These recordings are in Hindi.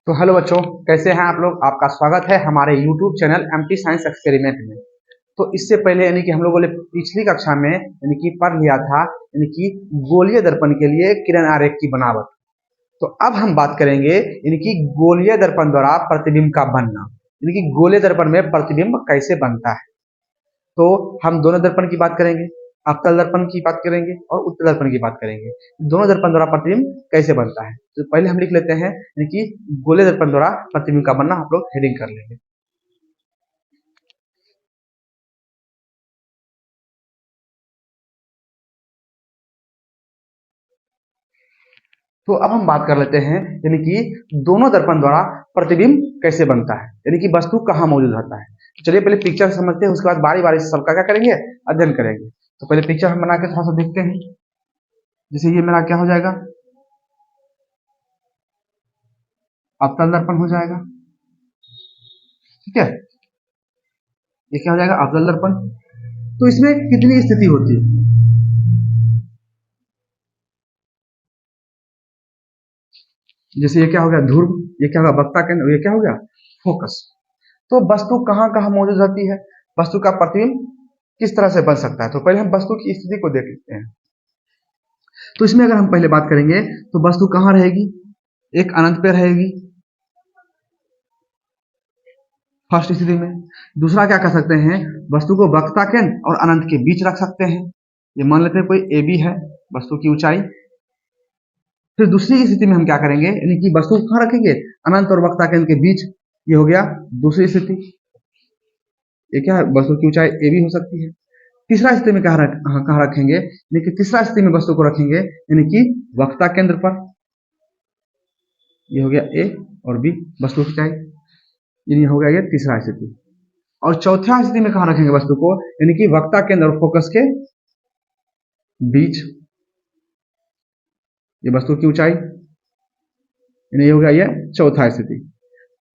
तो हेलो बच्चों, कैसे हैं आप लोग। आपका स्वागत है हमारे YouTube channel MT science experiment में। तो इससे पहले यानी कि हम लोगों ने पिछली कक्षा में यानी कि पढ़ लिया था यानी कि गोलीय दर्पण के लिए किरण आरेख की बनावट। तो अब हम बात करेंगे यानी कि गोलीय दर्पण द्वारा प्रतिबिंब का बनना, यानी कि गोलीय दर्पण में प्रतिबिंब कैसे बनता है। तो हम दोनों दर्पण की बात करेंगे, अवतल दर्पण की बात करेंगे और उत्तल दर्पण की बात करेंगे। दोनों दर्पण द्वारा प्रतिबिंब कैसे बनता है तो पहले हम लिख लेते हैं यानी कि गोलीय दर्पण द्वारा प्रतिबिंब का बनना। आप लोग हेडिंग कर लेंगे। तो अब हम बात कर लेते हैं यानी कि दोनों दर्पण द्वारा प्रतिबिंब कैसे बनता है, यानी कि वस्तु कहाँ मौजूद रहता है। तो चलिए पहले पिक्चर समझते हैं, उसके बाद बारी बारी से सबका क्या करेंगे, अध्ययन करेंगे। तो पहले पिक्चर हम बना के थोड़ा सा देखते हैं। जैसे ये मेरा क्या हो जाएगा, अवतल दर्पण हो जाएगा। ठीक है, ये क्या हो जाएगा, अवतल दर्पण। तो इसमें कितनी स्थिति होती है, जैसे ये क्या हो गया ध्रुव, ये क्या होगा वक्ता केंद्र, ये क्या हो गया फोकस। तो वस्तु कहाँ कहाँ मौजूद रहती है, वस्तु का प्रतिबिंब किस तरह से बन सकता है। तो पहले हम वस्तु की स्थिति को देख लेते हैं। तो इसमें अगर हम पहले बात करेंगे तो वस्तु कहाँ रहेगी, एक अनंत पे रहेगी फर्स्ट स्थिति में। दूसरा क्या कर सकते हैं, वस्तु को वक्रता केंद्र और अनंत के बीच रख सकते हैं। ये मान लेते हैं कोई ए बी है वस्तु की ऊंचाई। फिर दूसरी स्थिति में हम क्या करेंगे, यानी कि वस्तु को कहाँ रखेंगे, अनंत और वक्रता केंद्र के बीच। ये हो गया दूसरी स्थिति। ये क्या है, वस्तु की ऊंचाई ए भी हो सकती है। तीसरा स्थिति में कहाँ रखेंगे, यानी कि तीसरा स्थिति में वस्तु को रखेंगे यानी कि वक्रता केंद्र पर। ये हो गया ए और बी वस्तु की ऊंचाई, यानी हो गया ये तीसरा स्थिति। और चौथा स्थिति में कहाँ रखेंगे वस्तु को, यानी कि वक्ता केंद्र और फोकस के बीच। ये वस्तु की ऊंचाई, यानी ये हो गया ये चौथा स्थिति।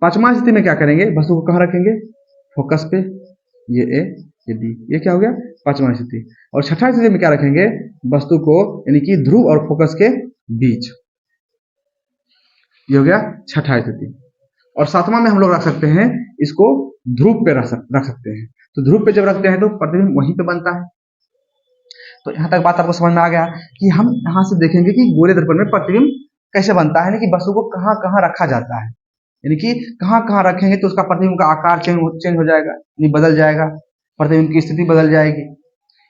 पांचवा स्थिति में क्या करेंगे, वस्तु को कहाँ रखेंगे, फोकस पे। ये ए ये बी, ये क्या हो गया पांचवा स्थिति। और छठा स्थिति में क्या रखेंगे, वस्तु को यानी कि ध्रुव और फोकस के बीच। ये हो गया छठा स्थिति। और सातवां में हम लोग रख सकते हैं इसको ध्रुव पे रख सकते हैं। तो ध्रुव पे जब रखते हैं तो प्रतिबिंब वहीं पे बनता है। तो यहाँ तक बात आपको समझ में आ गया कि हम यहाँ से देखेंगे कि गोलीय दर्पण में प्रतिबिंब कैसे बनता है, यानी कि वस्तु को कहाँ कहाँ रखा जाता है, यानी कि कहाँ कहाँ रखेंगे तो उसका प्रतिबिंब का आकार चेंज हो जाएगा, यानी बदल जाएगा, प्रतिबिंब की स्थिति बदल जाएगी।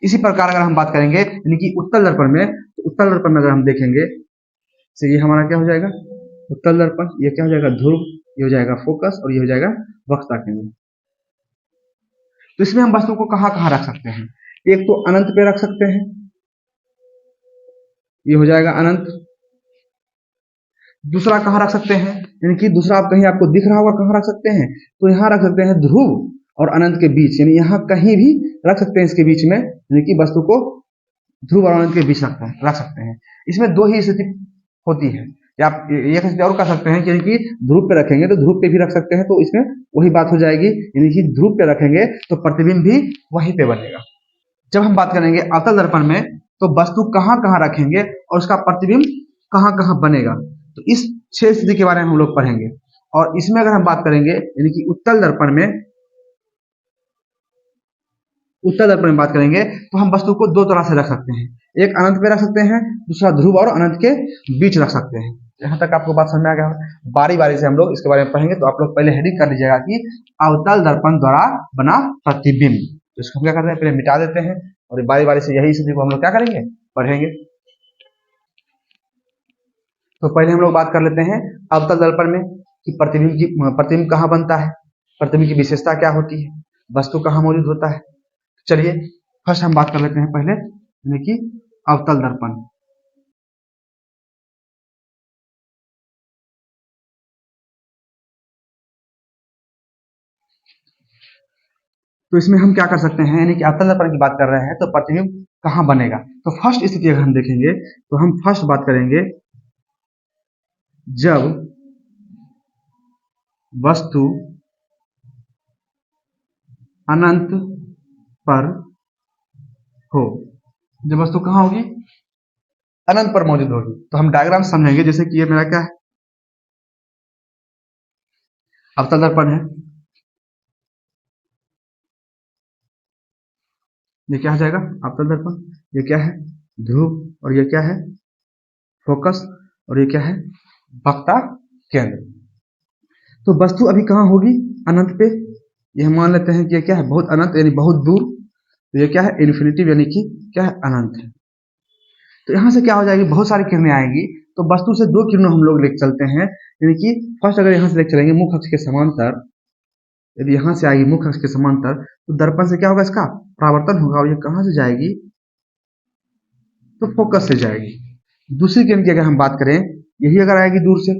इसी प्रकार अगर हम बात करेंगे यानी कि उत्तल दर्पण में, तो उत्तल दर्पण में अगर हम देखेंगे तो ये हमारा क्या हो जाएगा उत्तल दर्पण। ये क्या हो जाएगा ध्रुव, ये हो जाएगा फोकस और ये हो जाएगा वक्रता केंद्र। तो इसमें हम वस्तु को कहाँ कहाँ रख सकते हैं, एक तो अनंत पे रख सकते हैं, ये हो जाएगा अनंत। दूसरा कहाँ रख सकते हैं, यानी कि दूसरा आप कहीं आपको दिख रहा होगा कहाँ रख सकते हैं, तो यहाँ रख सकते हैं ध्रुव और अनंत के बीच, यानी यहाँ कहीं भी रख सकते हैं इसके बीच में, यानी कि वस्तु को ध्रुव और अनंत के बीच रख सकते हैं। इसमें दो ही स्थिति होती है, या आप एक स्थिति और कर सकते हैं कि ध्रुव पे रखेंगे तो ध्रुव पे भी रख सकते हैं, तो इसमें वही बात हो जाएगी, यानी कि ध्रुव पे रखेंगे तो प्रतिबिंब भी वहीं पे बनेगा। जब हम बात करेंगे अवतल दर्पण में, तो वस्तु कहाँ कहाँ रखेंगे और उसका प्रतिबिंब कहाँ कहाँ बनेगा, तो इस 6 स्थिति के बारे में हम लोग पढ़ेंगे। और इसमें अगर हम बात करेंगे यानी कि उत्तल दर्पण में, उत्तल दर्पण में बात करेंगे तो हम वस्तु को दो तरह से रख सकते हैं, एक अनंत पे रख सकते हैं, दूसरा ध्रुव और अनंत के बीच रख सकते हैं। यहाँ तक आपको बात समझ में आ गया। बारी बारी से हम लोग इसके बारे में पढ़ेंगे। तो आप लोग पहले हेडिंग कर लीजिएगा कि अवतल दर्पण द्वारा बना प्रतिबिंब। तो इसको हम क्या करते हैं, पहले मिटा देते हैं और बारी बारी से यही स्थिति को हम लोग क्या करेंगे, पढ़ेंगे। तो पहले हम लोग बात कर लेते हैं अवतल दर्पण में कि प्रतिबिंब कहाँ बनता है, प्रतिबिंब की विशेषता क्या होती है, वस्तु कहाँ मौजूद होता है। चलिए फर्स्ट हम बात कर लेते हैं पहले, यानी कि अवतल दर्पण। तो इसमें हम क्या कर सकते हैं, यानी कि अवतल दर्पण की बात कर रहे हैं तो प्रतिबिंब कहाँ बनेगा। तो फर्स्ट स्थिति अगर हम देखेंगे तो हम फर्स्ट बात करेंगे जब वस्तु अनंत पर हो। जब वस्तु कहाँ होगी, अनंत पर मौजूद होगी। तो हम डायग्राम समझेंगे, जैसे कि ये मेरा क्या है, अवतल दर्पण है, ये क्या हो जाएगा अवतल दर्पण, ये क्या है ध्रुव, और ये क्या है फोकस, और ये क्या है वक्ता केंद्र। तो वस्तु अभी कहाँ होगी अनंत पे, ये हम मान लेते हैं कि ये क्या है बहुत अनंत यानी बहुत दूर, तो ये क्या है इन्फिनिटी यानी कि क्या है अनंत है। तो यहाँ से क्या हो जाएगी बहुत सारी किरणें आएंगी, तो वस्तु से दो किरणों हम लोग लेके चलते हैं, यानी कि फर्स्ट अगर यहाँ से लेके चलेंगे मुख्य अक्ष के समांतर, यदि यहाँ से आएगी मुख्य अक्ष के समांतर तो दर्पण से क्या होगा इसका परावर्तन होगा, और ये कहाँ से जाएगी तो फोकस से जाएगी। दूसरी किरण की अगर हम बात करें, यही अगर आएगी दूर से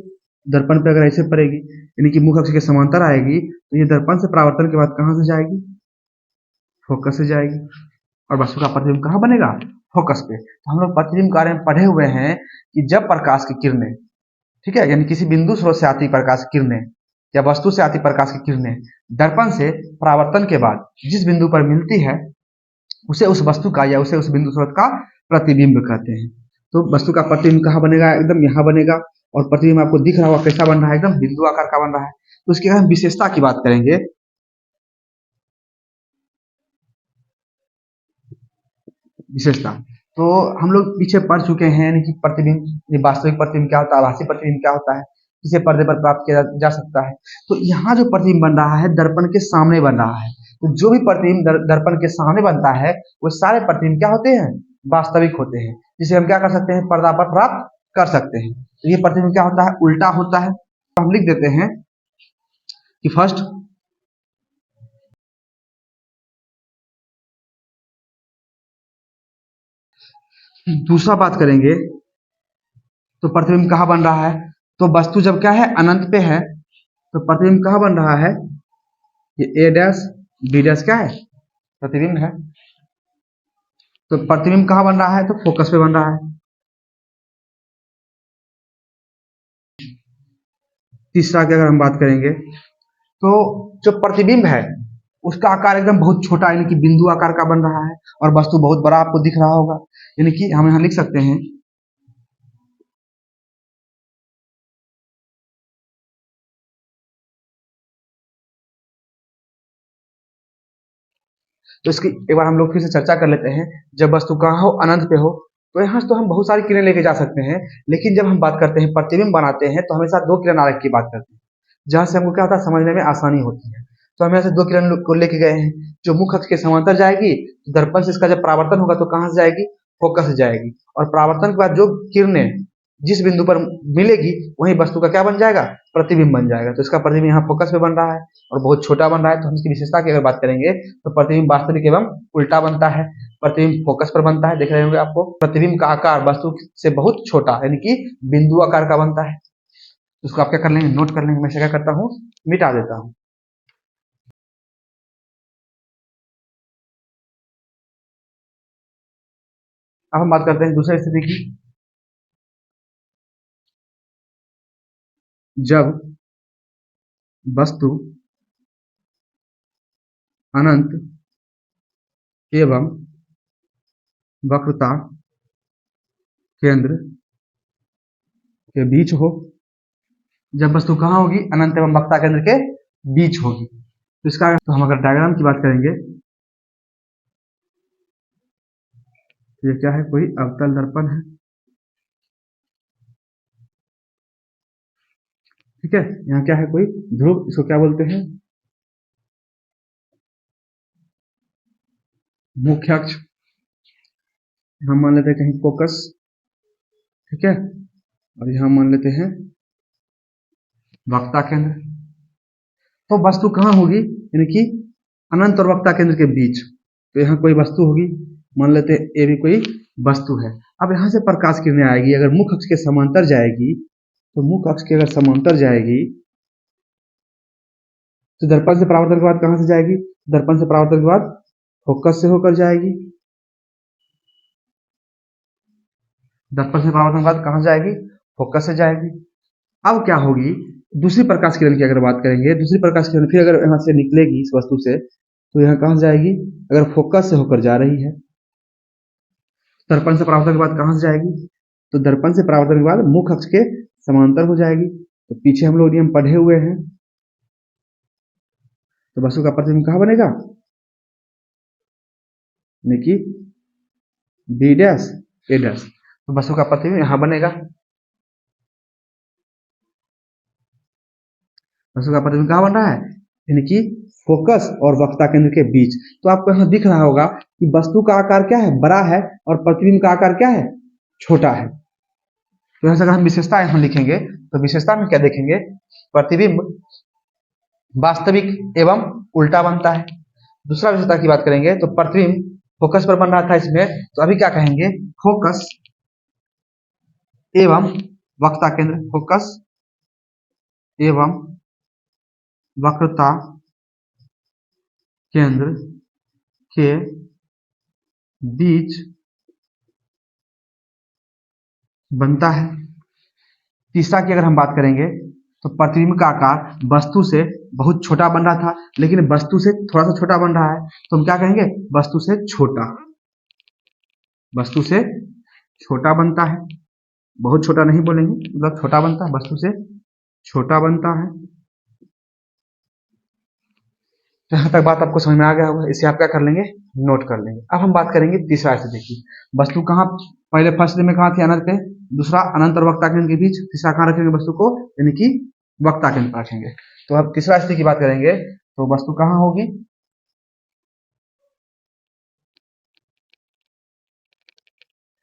दर्पण पे अगर ऐसे पड़ेगी यानी कि मुख्य अक्ष के समांतर आएगी, तो ये दर्पण से परावर्तन के बाद कहाँ से जाएगी फोकस से जाएगी, और वस्तु का प्रतिबिंब कहाँ बनेगा फोकस पे। तो हम लोग प्रतिबिंब कार्य में पढ़े हुए हैं कि जब प्रकाश की किरणें, ठीक है, यानी किसी बिंदु स्रोत से आती प्रकाश की किरणें या वस्तु से आती प्रकाश की किरणें दर्पण से परावर्तन के बाद जिस बिंदु पर मिलती है उसे उस वस्तु का या उसे उस बिंदु स्रोत का प्रतिबिंब कहते हैं। तो वस्तु का प्रतिबिंब कहाँ बनेगा एकदम यहाँ बनेगा, और प्रतिबिंब आपको दिख रहा होगा कैसा बन रहा है एकदम बिंदु आकार का बन रहा है। तो उसकी अगर हम विशेषता की बात करेंगे, विशेषता तो हम लोग पीछे पढ़ चुके हैं यानी कि प्रतिबिंब वास्तविक प्रतिबिंब क्या होता है, आभासी प्रतिबिंब क्या होता है, किसे पर्दे पर प्राप्त किया जा सकता है। तो यहाँ जो प्रतिबिंब बन रहा है दर्पण के सामने बन रहा है, तो जो भी प्रतिबिंब दर्पण के सामने बनता है वो सारे प्रतिबिंब क्या होते हैं वास्तविक होते हैं, जिसे हम क्या कर सकते हैं पर्दा पर प्राप्त कर सकते हैं। तो ये प्रतिबिंब क्या होता है उल्टा होता है। तो हम लिख देते हैं कि फर्स्ट दूसरा बात करेंगे तो प्रतिबिंब कहाँ बन रहा है, तो वस्तु जब क्या है अनंत पे है तो प्रतिबिंब कहाँ बन रहा है, ये ए डैश बी डैश क्या है प्रतिबिंब है, तो प्रतिबिंब कहाँ बन रहा है तो फोकस पे बन रहा है। तीसरा की अगर हम बात करेंगे तो जो प्रतिबिंब है उसका आकार एकदम बहुत छोटा यानी कि बिंदु आकार का बन रहा है, और वस्तु बहुत बड़ा आपको दिख रहा होगा, यानी कि हम यहाँ लिख सकते हैं तो इसकी एक बार हम लोग फिर से चर्चा कर लेते हैं। जब वस्तु कहाँ हो अनंत पे हो तो यहाँ से तो हम बहुत सारी किरणें लेके जा सकते हैं, लेकिन जब हम बात करते हैं प्रतिबिंब बनाते हैं तो हमेशा दो किरण आरेख की बात करते हैं, जहाँ से हमको क्या होता है समझने में आसानी होती है। तो हम यहाँ से दो किरण को लेके गए हैं, जो मुख्य अक्ष के समांतर जाएगी तो दर्पण से इसका जब परावर्तन होगा तो कहाँ से जाएगी फोकस से जाएगी, और परावर्तन के बाद जो किरणें जिस बिंदु पर मिलेगी वही वस्तु का क्या बन जाएगा प्रतिबिंब बन जाएगा। तो इसका प्रतिबिंब यहाँ फोकस पे बन रहा है और बहुत छोटा बन रहा है। तो हम इसकी विशेषता की अगर बात करेंगे तो प्रतिबिंब वास्तविक एवं उल्टा बनता है, प्रतिबिंब फोकस पर बनता है, देख रहे होंगे आपको प्रतिबिंब का आकार वस्तु से बहुत छोटा यानी कि बिंदु आकार का बनता है। उसको आप क्या कर लेंगे नोट कर लेंगे, मैं क्या करता हूँ मिटा देता हूँ। अब हम बात करते हैं दूसरी स्थिति की, जब वस्तु अनंत एवं वक्रता केंद्र के बीच हो, जब वस्तु कहाँ होगी अनंत एवं वक्रता केंद्र के बीच होगी। तो इसका तो हम अगर डायग्राम की बात करेंगे तो ये क्या है कोई अवतल दर्पण है, ठीक है, यहाँ क्या है कोई ध्रुव, इसको क्या बोलते हैं मुख्य अक्ष, हम मान लेते हैं कहीं फोकस, ठीक है, और यहाँ मान लेते हैं वक्ता केंद्र। तो वस्तु कहाँ होगी यानी कि अनंत और वक्ता केंद्र के बीच, तो यहाँ कोई वस्तु होगी, मान लेते हैं ये भी कोई वस्तु है। अब यहाँ से प्रकाश किरणें आएगी, अगर मुख्य अक्ष के समांतर जाएगी तो मुख्य अक्ष के अगर समांतर जाएगी तो दर्पण से परावर्तन के बाद कहाँ से जाएगी, दर्पण से परावर्तन के बाद फोकस से होकर जाएगी, दर्पण से परावर्तन के बाद कहाँ जाएगी फोकस से जाएगी। अब क्या होगी दूसरी प्रकाश किरण की अगर बात करेंगे, दूसरी प्रकाश किरण फिर अगर यहाँ से निकलेगी इस वस्तु से तो यहाँ कहाँ जाएगी, अगर फोकस से होकर जा रही है दर्पण से परावर्तन के बाद कहाँ से जाएगी, तो दर्पण से परावर्तन के बाद मुख्य अक्ष के समांतर हो जाएगी। तो पीछे हम लोग नियम पढ़े हुए हैं तो वस्तु का प्रतिबिंब कहाँ बनेगा, यानी कि बी डैश ए डैश। तो वस्तु का प्रतिबिंब यहां बनेगा। वस्तु का प्रतिबिंब कहाँ बन रहा है, यानी कि फोकस और वक्ता केंद्र के बीच। तो आपको यहाँ दिख रहा होगा कि वस्तु का आकार क्या है, बड़ा है, और प्रतिबिंब का आकार क्या है, छोटा है। तो यहाँ से अगर हम विशेषता यहाँ लिखेंगे तो विशेषता में क्या देखेंगे, प्रतिबिंब वास्तविक एवं उल्टा बनता है। दूसरा विशेषता की बात करेंगे तो प्रतिबिंब फोकस पर बन रहा था इसमें, तो अभी क्या कहेंगे, फोकस एवं वक्ता केंद्र, फोकस एवं वक्रता केंद्र के बीच बनता है। तीसरा की अगर हम बात करेंगे तो प्रतिबिंब का आकार वस्तु से बहुत छोटा बन रहा था, लेकिन वस्तु से थोड़ा सा छोटा बन रहा है, तो हम क्या कहेंगे, वस्तु से छोटा, वस्तु से छोटा बनता है। बहुत छोटा नहीं बोलेंगे, मतलब छोटा बनता है, वस्तु से छोटा बनता है। तो यहाँ तक बात आपको समझ में आ गया होगा। इसे आप क्या कर लेंगे, नोट कर लेंगे। अब हम बात करेंगे तीसरा स्थिति, वस्तु कहाँ, पहले फर्स्ट में कहाँ थी, अनंत पे, दूसरा अनंत और वक्ता केंद्र के बीच, तीसरा कहाँ रखेंगे वस्तु को, यानी कि वक्ता केंद्र पर रखेंगे। तो अब तीसरा स्थिति की बात करेंगे तो वस्तु कहाँ होगी,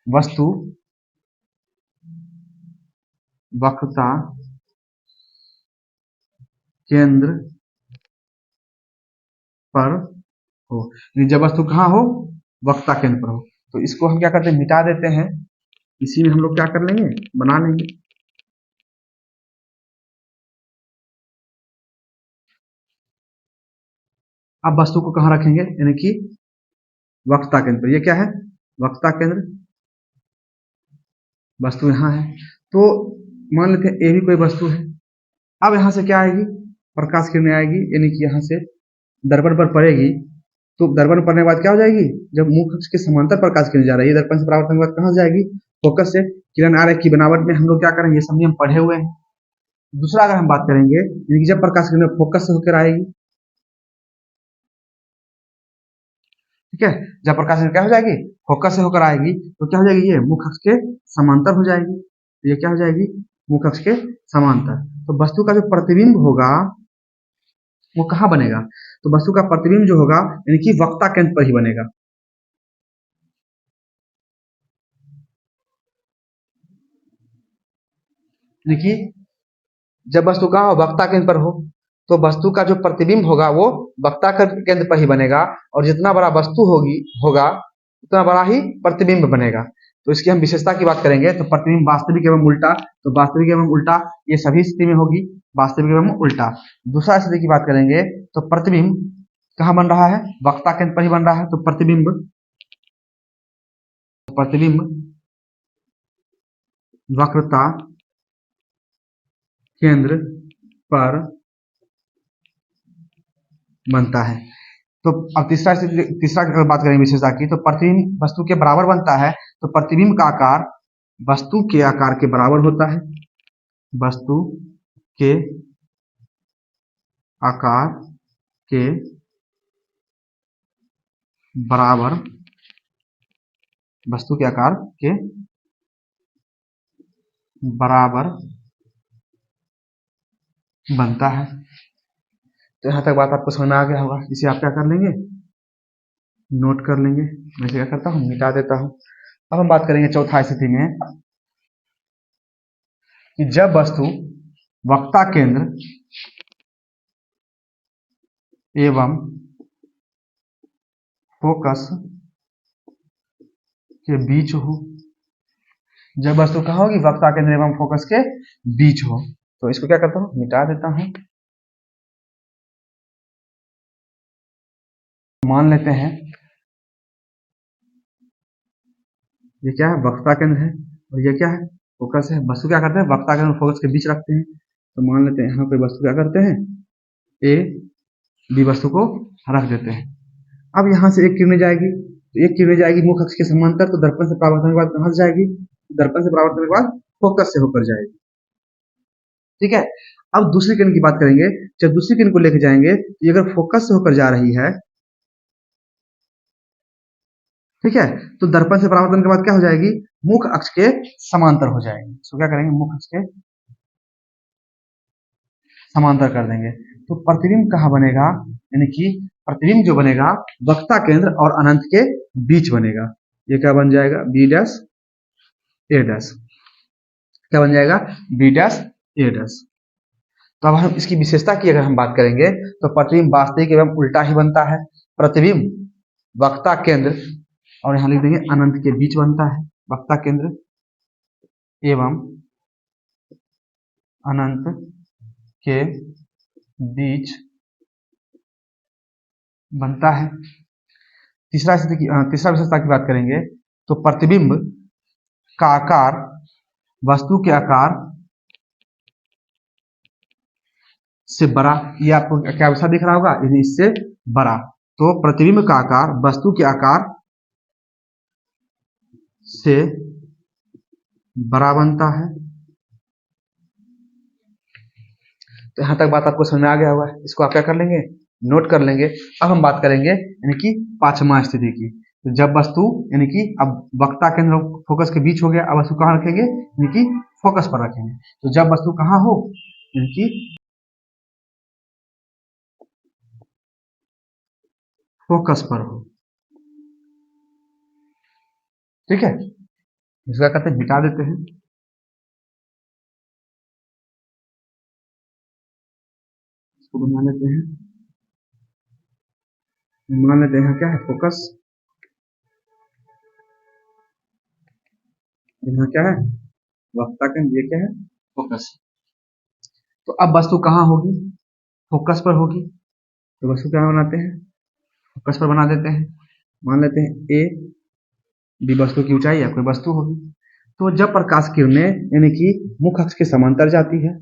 वस्तु वक्रता केंद्र पर हो। जब वस्तु कहाँ हो, वक्ता केंद्र पर हो। तो इसको हम क्या करते हैं, मिटा देते हैं, इसी में हम लोग क्या कर लेंगे, बना लेंगे। अब वस्तु को कहाँ रखेंगे, यानी कि वक्ता केंद्र पर। ये क्या है, वक्ता केंद्र, वस्तु यहाँ है। तो मान लेते हैं ए भी कोई वस्तु है। अब यहाँ से क्या आएगी, प्रकाश किरणें आएगी, यानी कि यहाँ से दर्पण पर पड़ेगी। तो दर्पण पड़ने के बाद क्या हो जाएगी, जब मुख अक्ष के समांतर प्रकाश किरण जा रही है, दर्पण से परावर्तन के बाद कहाँ जाएगी, फोकस से किरण आ रही की बनावट में हम लोग क्या करेंगे, ये सब हम पढ़े हुए हैं। दूसरा अगर हम बात करेंगे, यानी कि जब प्रकाश किरण फोकस से होकर आएगी, ठीक है, जब प्रकाश किरण क्या हो जाएगी, फोकस से होकर आएगी, तो क्या हो जाएगी, ये मुख अक्ष के समांतर हो जाएगी। तो ये क्या हो जाएगी, मुख अक्ष के समांतर। तो वस्तु का जो प्रतिबिंब होगा वो कहाँ बनेगा, तो वस्तु का प्रतिबिंब जो होगा यानी कि वक्ता केंद्र पर ही बनेगा। यानी कि जब वस्तु कहाँ हो, वक्ता केंद्र पर हो, तो वस्तु का जो प्रतिबिंब होगा वो वक्ता केंद्र पर ही बनेगा, और जितना बड़ा वस्तु होगा उतना बड़ा ही प्रतिबिंब बनेगा। तो इसकी हम विशेषता की बात करेंगे तो प्रतिबिंब वास्तविक एवं उल्टा, तो वास्तविक एवं उल्टा ये सभी स्थिति में होगी, वास्तविक एवं उल्टा। दूसरा स्थिति की बात करेंगे तो प्रतिबिंब कहाँ बन रहा है, वक्ता केंद्र पर ही बन रहा है, तो प्रतिबिंब वक्रता केंद्र पर बनता है। तो अब तीसरा अगर बात करें विशेषता की, तो प्रतिबिंब वस्तु के बराबर बनता है। तो प्रतिबिंब का आकार वस्तु के आकार के बराबर होता है, वस्तु के आकार के बराबर, वस्तु के आकार के बराबर बनता है। तो यहां तक बात आपको समझ में आ गया होगा। इसे आप क्या कर लेंगे, नोट कर लेंगे। मैं क्या करता हूं, मिटा देता हूं। अब हम बात करेंगे चौथा स्थिति में कि जब वस्तु वक्ता केंद्र एवं फोकस के बीच हो। जब वस्तु कहाँ होगी, वक्ता केंद्र एवं फोकस के बीच हो। तो इसको क्या करता हूँ, मिटा देता हूं। मान लेते हैं ये क्या है, वक्ता केंद्र है, और ये क्या है, फोकस है। वस्तु क्या करते हैं, वक्ता केंद्र और फोकस के बीच रखते हैं। तो मान लेते हैं यहाँ कोई वस्तु क्या करते हैं, ए बी वस्तु को रख देते हैं। अब यहाँ से एक किरण जाएगी, तो एक किरण जाएगी मुख अक्ष के समांतर, तो दर्पण से परावर्तन के बाद कहाँ से जाएगी, दर्पण से परावर्तन के बाद फोकस से होकर जाएगी, ठीक है। अब दूसरी किरण की बात करेंगे। जब दूसरी किरण को लेके जाएंगे तो ये अगर फोकस से होकर जा रही है, ठीक है, तो दर्पण से परावर्तन के बाद क्या हो जाएगी, मुख अक्ष के समांतर हो जाएगी। तो क्या करेंगे, मुख अक्ष के समांतर कर देंगे। तो प्रतिबिंब कहाँ बनेगा, यानी कि प्रतिबिंब जो बनेगा वक्ता केंद्र और अनंत के बीच बनेगा। ये क्या बन जाएगा, बी डैश ए डैश। क्या बन जाएगा, बी डैश ए डैश। तो अब हम इसकी विशेषता की अगर हम बात करेंगे तो प्रतिबिंब वास्तविक एवं उल्टा ही बनता है। प्रतिबिंब वक्ता केंद्र और यहां लिख देंगे अनंत के बीच बनता है। वक्ता केंद्र एवं अनंत के बीच बनता है। तीसरा विशेषता की बात करेंगे तो प्रतिबिंब का आकार वस्तु के आकार से बड़ा, ये आपको क्या विशेषता दिख रहा होगा, यानी इससे बड़ा। तो प्रतिबिंब का आकार वस्तु के आकार से बड़ा बनता है। तो यहां तक बात आपको समझ में आ गया होगा। इसको आप क्या कर लेंगे, नोट कर लेंगे। अब हम बात करेंगे यानी कि पांचवा स्थिति की। तो जब वस्तु यानी कि अब वक्ता केंद्र फोकस के बीच हो गया, अब वस्तु कहाँ रखेंगे, यानी कि फोकस पर रखेंगे। तो जब वस्तु कहाँ हो, यानी कि फोकस पर हो, ठीक है। इसका कहते हैं मिटा देते हैं, इसको बना लेते हैं, मान लेते हैं क्या है फोकस, यहाँ क्या है वक्ता केंद्र, ये क्या है फोकस। तो अब वस्तु कहाँ होगी, फोकस पर होगी। तो वस्तु क्या बनाते हैं, फोकस पर बना देते हैं। मान लेते हैं ए बी वस्तु की ऊंचाई या कोई वस्तु होगी। तो जब प्रकाश किरणें यानी कि मुख अक्ष के समांतर जाती है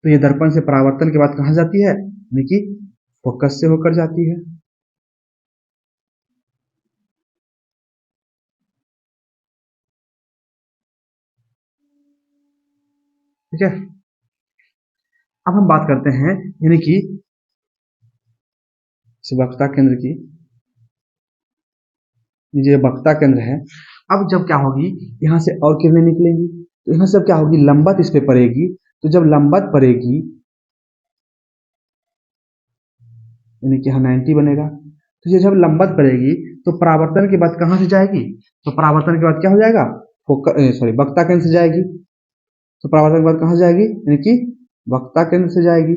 तो ये दर्पण से परावर्तन के बाद कहाँ जाती है, यानी कि फोकस से होकर जाती है। ठीक है। अब हम बात करते हैं यानी कि वक्ता केंद्र की, ये वक्ता केंद्र है। अब जब क्या होगी, यहाँ से और किरणें निकलेंगी तो यहाँ से क्या होगी, लंबत इस पे पड़ेगी। तो जब लंबत पड़ेगी यानी कि 90 बनेगा। तो ये जब लंबत पड़ेगी तो परावर्तन के बाद कहाँ से जाएगी, तो परावर्तन के बाद क्या हो जाएगा, सॉरी वक्ता केंद्र से जाएगी। तो परावर्तन के बाद कहाँ जाएगी, यानी कि वक्ता केंद्र से जाएगी।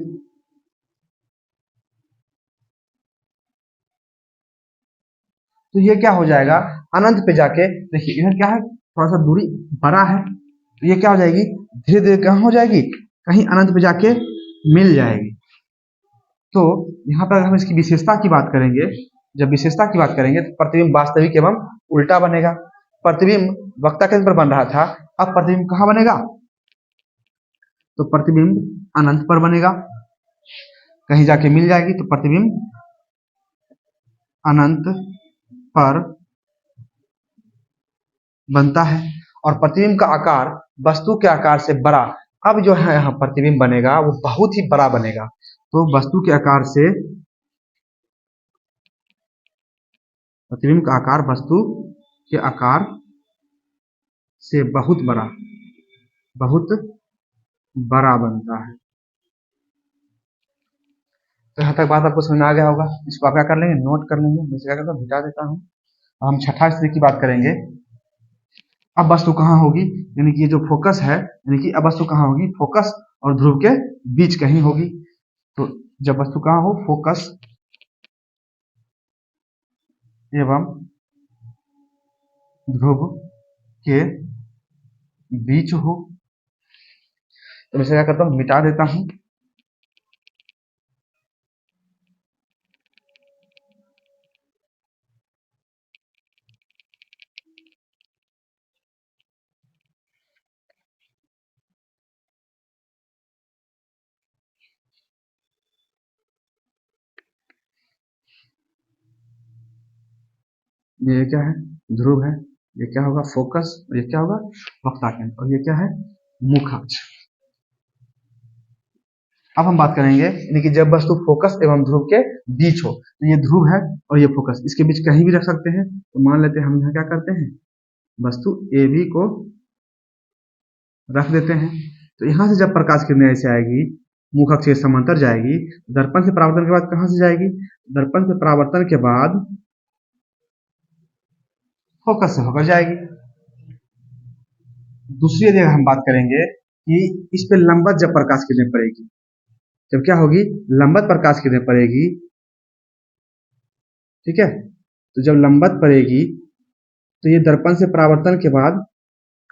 तो ये क्या हो जाएगा, अनंत पे जाके देखिए इधर क्या है, थोड़ा सा दूरी बड़ा है, तो ये क्या हो जाएगी, धीरे धीरे कहाँ हो जाएगी, कहीं अनंत पे जाके मिल जाएगी। तो यहाँ पर हम इसकी विशेषता की बात करेंगे, जब विशेषता की बात करेंगे तो प्रतिबिंब वास्तविक एवं उल्टा बनेगा। प्रतिबिंब वक्ता केंद्र पर बन रहा था, अब प्रतिबिंब कहाँ बनेगा, तो प्रतिबिंब अनंत पर बनेगा, कहीं जाके मिल जाएगी। तो प्रतिबिंब अनंत पर बनता है और प्रतिबिंब का आकार वस्तु के आकार से बड़ा। अब जो है यहाँ प्रतिबिंब बनेगा वो बहुत ही बड़ा बनेगा। तो वस्तु के आकार से, प्रतिबिंब का आकार वस्तु के आकार से बहुत बड़ा बनता है। तो यहाँ तक बात आपको समझ में आ गया होगा। इसको आप क्या कर लेंगे, नोट कर लेंगे। मैं क्या करता हूँ, मिटा देता हूँ। हम छठा स्थिति की बात करेंगे। अब वस्तु कहाँ होगी, यानी कि ये जो फोकस है, यानी कि अब वस्तु कहाँ होगी, फोकस और ध्रुव के बीच कहीं होगी। तो जब वस्तु कहाँ हो, फोकस एवं ध्रुव के बीच हो। तो मैं क्या करता हूँ, मिटा देता हूँ। ये क्या है, ध्रुव है, ये क्या होगा फोकस, और ये क्या होगा वक्ता केंद्र, और ये क्या है मुख अक्ष। अब हम बात करेंगे यानी कि जब वस्तु फोकस एवं ध्रुव के बीच हो, तो ये ध्रुव है और ये फोकस, इसके बीच कहीं भी रख सकते हैं। तो मान लेते हैं हम यहाँ क्या करते हैं, वस्तु ए बी को रख देते हैं। तो यहाँ से जब प्रकाश किरणें ऐसे आएगी, मुख अक्ष के समांतर जाएगी, दर्पण से परावर्तन के बाद कहाँ से जाएगी, दर्पण से परावर्तन के बाद फोकस से होकर जाएगी। दूसरी यदि हम बात करेंगे कि इस पे लंबवत जब प्रकाश किरणें पड़ेगी, जब क्या होगी, लंबवत प्रकाश किरणें पड़ेगी, ठीक है। तो जब लंबवत पड़ेगी तो ये दर्पण से परावर्तन के बाद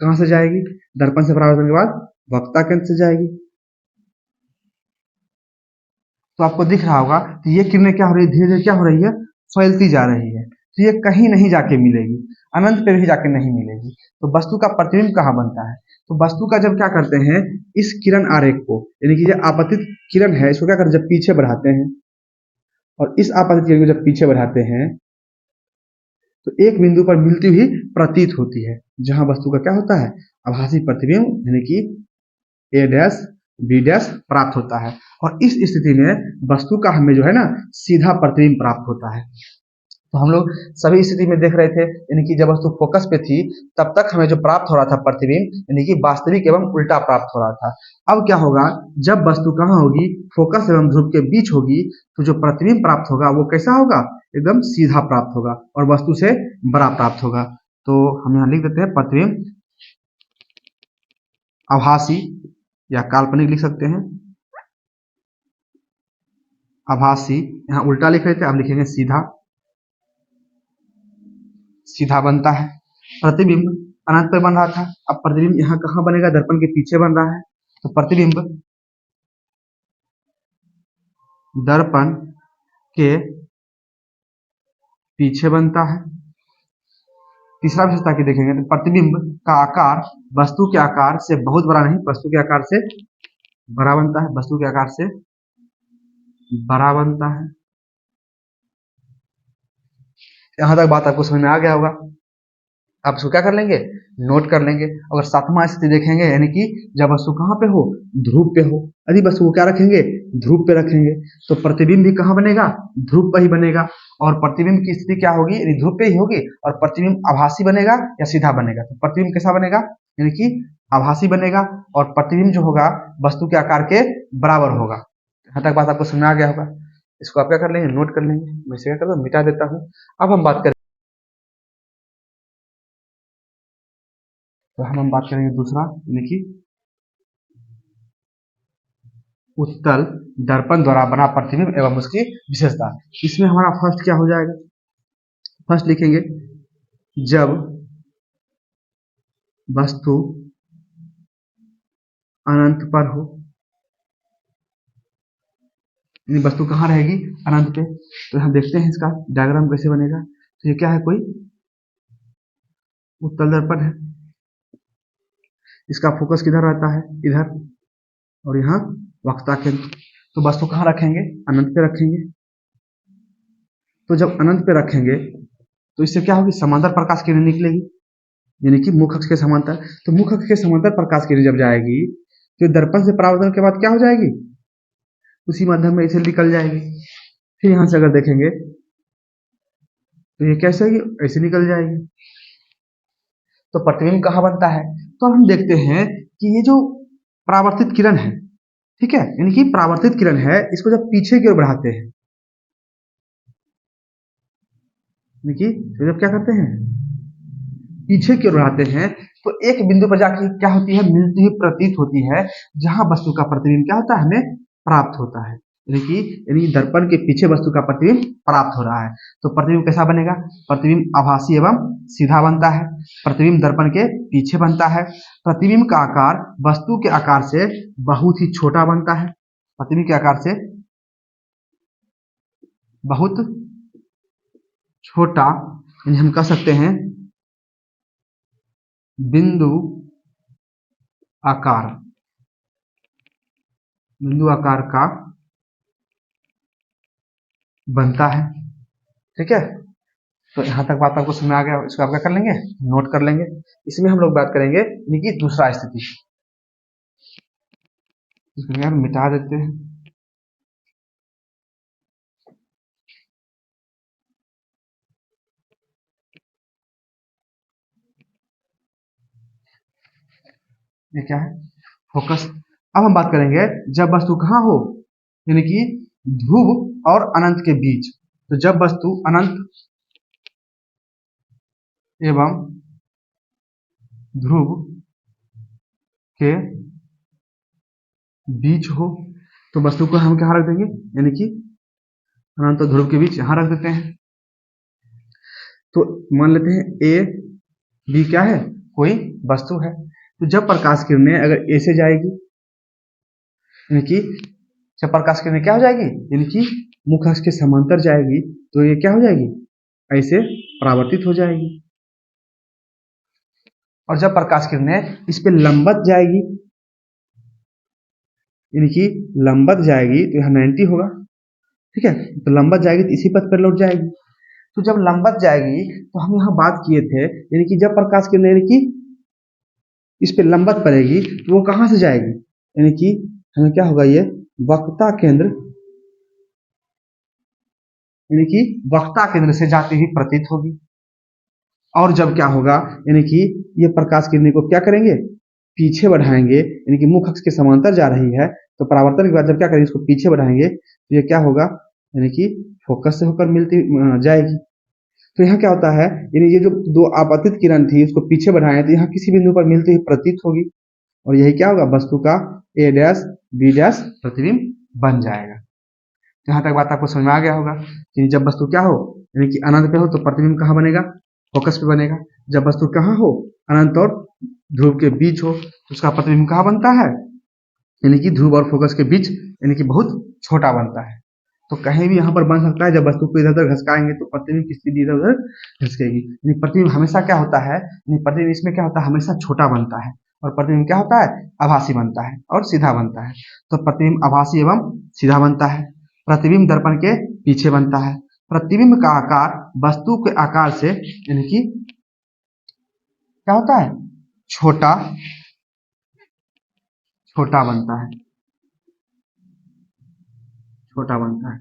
कहां से जाएगी, दर्पण से परावर्तन के बाद वक्ता केंद्र से जाएगी। तो आपको दिख रहा होगा कि ये किरणें क्या हो रही है, धीरे धीरे क्या हो रही है, फैलती जा रही है। तो ये कहीं नहीं जाके मिलेगी, अनंत पे भी जाके नहीं मिलेगी। तो वस्तु का प्रतिबिंब कहाँ बनता है, तो वस्तु का जब क्या करते हैं, इस किरण आरेख को, यानी कि जो आपतित किरण है, इसको क्या करते हैं, जब पीछे बढ़ाते हैं, और इस आपतित किरण को जब पीछे बढ़ाते हैं तो एक बिंदु पर मिलती हुई प्रतीत होती है, जहां वस्तु का क्या होता है, आभासी प्रतिबिंब यानी कि ए डैश बी डैश प्राप्त होता है। और इस स्थिति में वस्तु का हमें जो है ना सीधा प्रतिबिंब प्राप्त होता है। तो हम लोग सभी स्थिति में देख रहे थे, यानी कि जब वस्तु फोकस पे थी तब तक हमें जो प्राप्त हो रहा था प्रतिबिंब, यानी कि वास्तविक एवं उल्टा प्राप्त हो रहा था। अब क्या होगा, जब वस्तु कहाँ होगी, फोकस एवं ध्रुव के बीच होगी, तो जो प्रतिबिंब प्राप्त होगा वो कैसा होगा, एकदम सीधा प्राप्त होगा और वस्तु से बड़ा प्राप्त होगा। तो हम यहाँ लिख देते हैं प्रतिबिंब आभासी या काल्पनिक लिख सकते हैं, आभासी, यहाँ उल्टा लिख रहे थे, अब लिखेंगे सीधा, सीधा बनता है। प्रतिबिंब अनंत पे बन रहा था, अब प्रतिबिंब यहाँ कहाँ बनेगा, दर्पण के पीछे बन रहा है। तो प्रतिबिंब दर्पण के पीछे बनता है। तीसरा विशेषता की देखेंगे तो प्रतिबिंब का आकार वस्तु के आकार से बहुत बड़ा नहीं, वस्तु के आकार से बड़ा बनता है, वस्तु के आकार से बड़ा बनता है। यहां तक बात आपको समझ में आ गया होगा। आप इसको क्या कर लेंगे, नोट कर लेंगे। अगर सातवां स्थिति देखेंगे, यानी कि जब वस्तु कहाँ पे हो, ध्रुव पे हो, यदि वस्तु को क्या रखेंगे, ध्रुव पे रखेंगे, तो प्रतिबिंब भी कहाँ बनेगा, ध्रुव पर ही बनेगा। और प्रतिबिंब की स्थिति क्या होगी, यदि ध्रुव पे ही होगी, और प्रतिबिंब आभासी बनेगा या सीधा बनेगा। तो प्रतिबिंब कैसा बनेगा, यानी कि आभासी बनेगा, और प्रतिबिंब जो होगा वस्तु के आकार के बराबर होगा। यहाँ तक बात आपको समझ में आ गया होगा। इसको आप क्या कर लेंगे, नोट कर लेंगे। मैं इसे क्या करता हूँ, मिटा देता हूँ। अब हम बात करें, तो हम बात करेंगे दूसरा, यानी कि उत्तल दर्पण द्वारा बना प्रतिबिंब एवं उसकी विशेषता। इसमें हमारा फर्स्ट क्या हो जाएगा, फर्स्ट लिखेंगे जब वस्तु अनंत पर हो, यानी वस्तु कहाँ रहेगी, अनंत पे। तो हम देखते हैं इसका डायग्राम कैसे बनेगा। तो ये क्या है, कोई उत्तल दर्पण है, इसका फोकस किधर रहता है, इधर, और यहाँ वक्ता केंद्र। तो वस्तु कहाँ रखेंगे, अनंत पे रखेंगे। तो जब अनंत पे रखेंगे तो इससे क्या होगी, समांतर प्रकाश किरण निकलेगी, यानी कि मुख अक्ष के समांतर। तो मुख अक्ष के समांतर प्रकाश किरण जब जाएगी तो दर्पण से परावर्तन के बाद क्या हो जाएगी, उसी माध्यम में इसे निकल जाएगी। फिर यहां से अगर देखेंगे तो ये कैसे होगी, ऐसे निकल जाएगी। तो प्रतिबिंब कहाँ बनता है, तो हम देखते हैं कि ये जो परावर्तित किरण है, ठीक है, यानी कि परावर्तित किरण है, इसको जब पीछे की ओर बढ़ाते हैं, यानी कि जब क्या करते हैं, पीछे की ओर बढ़ाते हैं, तो एक बिंदु पर जाके क्या होती है, मिलती हुई प्रतीत होती है, जहां वस्तु का प्रतिबिंब क्या होता है, हमें प्राप्त होता है। यानी दर्पण के पीछे वस्तु का प्रतिबिंब प्राप्त हो रहा है। तो प्रतिबिंब कैसा बनेगा, प्रतिबिंब आभासी एवं सीधा बनता है, प्रतिबिंब दर्पण के पीछे बनता है, प्रतिबिंब का आकार वस्तु के आकार से बहुत ही छोटा बनता है, प्रतिबिंब के आकार से बहुत छोटा, यानी हम कह सकते हैं बिंदु आकार, बिंदु आकार का बनता है, ठीक है। तो यहां तक बात आपको समझ आ गया। इसको आप क्या कर लेंगे, नोट कर लेंगे। इसमें हम लोग बात करेंगे यानी कि दूसरा स्थिति, इसको यार मिटा देते हैं। ये क्या है? फोकस। अब हम बात करेंगे जब वस्तु कहाँ हो, यानी कि ध्रुव और अनंत के बीच। तो जब वस्तु अनंत एवं ध्रुव के बीच हो तो वस्तु को हम कहाँ रख देंगे, यानी कि अनंत और ध्रुव के बीच यहां रख देते हैं। तो मान लेते हैं ए बी क्या है, कोई वस्तु है। तो जब प्रकाश किरणें अगर ए से जाएगी, यानी कि जब प्रकाश किरणें क्या हो जाएगी, यानी कि मुख्य अक्ष के समांतर जाएगी, तो ये क्या हो जाएगी, ऐसे परावर्तित हो जाएगी। और जब प्रकाश किरणें इस पे लंबवत जाएगी, यानी कि लंबवत जाएगी, तो यहाँ 90 होगा, ठीक है। तो लंबवत जाएगी तो इसी पथ पर लौट जाएगी। तो जब लंबवत जाएगी तो हम यहाँ बात किए थे, यानी कि जब प्रकाश किरणें यानी कि इस पे लंबवत पड़ेगी तो वो कहाँ से जाएगी, यानी कि हमें क्या होगा, ये वक्रता केंद्र, यानी कि वक्रता केंद्र से जाती हुई प्रतीत होगी। और जब क्या होगा, यानी कि ये प्रकाश किरणें को क्या करेंगे, पीछे बढ़ाएंगे, यानी कि मुख्य अक्ष के समांतर जा रही है, तो परावर्तन के बाद जब क्या करेंगे, इसको पीछे बढ़ाएंगे तो ये क्या होगा, यानी कि फोकस से होकर मिलती जाएगी। तो यहाँ क्या होता है, यानी ये जो दो आपतित किरण थी उसको पीछे बढ़ाएं तो यहाँ किसी बिंदु पर मिलती हुई प्रतीत होगी, और यही क्या होगा, वस्तु का ए डैश बी डैश प्रतिबिंब बन जाएगा। यहाँ तक बात आपको समझ में आ गया होगा कि जब वस्तु क्या हो, यानी कि अनंत पे हो तो प्रतिबिंब कहाँ बनेगा, फोकस पे बनेगा। जब वस्तु कहाँ हो, अनंत और ध्रुव के बीच हो, तो उसका प्रतिबिंब कहाँ बनता है, यानी कि ध्रुव और फोकस के बीच, यानी कि बहुत छोटा बनता है। तो कहीं भी यहाँ पर बन सकता है। जब वस्तु को इधर उधर घसकाएंगे तो प्रतिबिंब किसी भी इधर उधर घसकेगी, यानी प्रतिबिंब हमेशा क्या होता है, यानी प्रतिबिंब इसमें क्या होता है, हमेशा छोटा बनता है। और प्रतिबिंब क्या होता है, आभासी बनता है और सीधा बनता है। तो प्रतिबिंब आभासी एवं सीधा बनता है। प्रतिबिंब दर्पण के पीछे बनता है। प्रतिबिंब का आकार वस्तु के आकार से, यानी कि क्या होता है, छोटा छोटा बनता है, छोटा बनता है।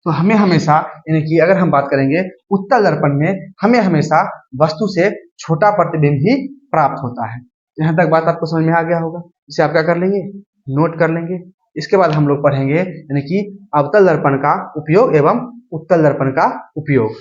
तो हमें हमेशा, यानी कि अगर हम बात करेंगे उत्तल दर्पण में, हमें हमेशा वस्तु से छोटा प्रतिबिंब ही प्राप्त होता है। यहाँ तक बात आपको समझ में आ गया होगा। इसे आप क्या कर लेंगे, नोट कर लेंगे। इसके बाद हम लोग पढ़ेंगे यानी कि अवतल दर्पण का उपयोग एवं उत्तल दर्पण का उपयोग।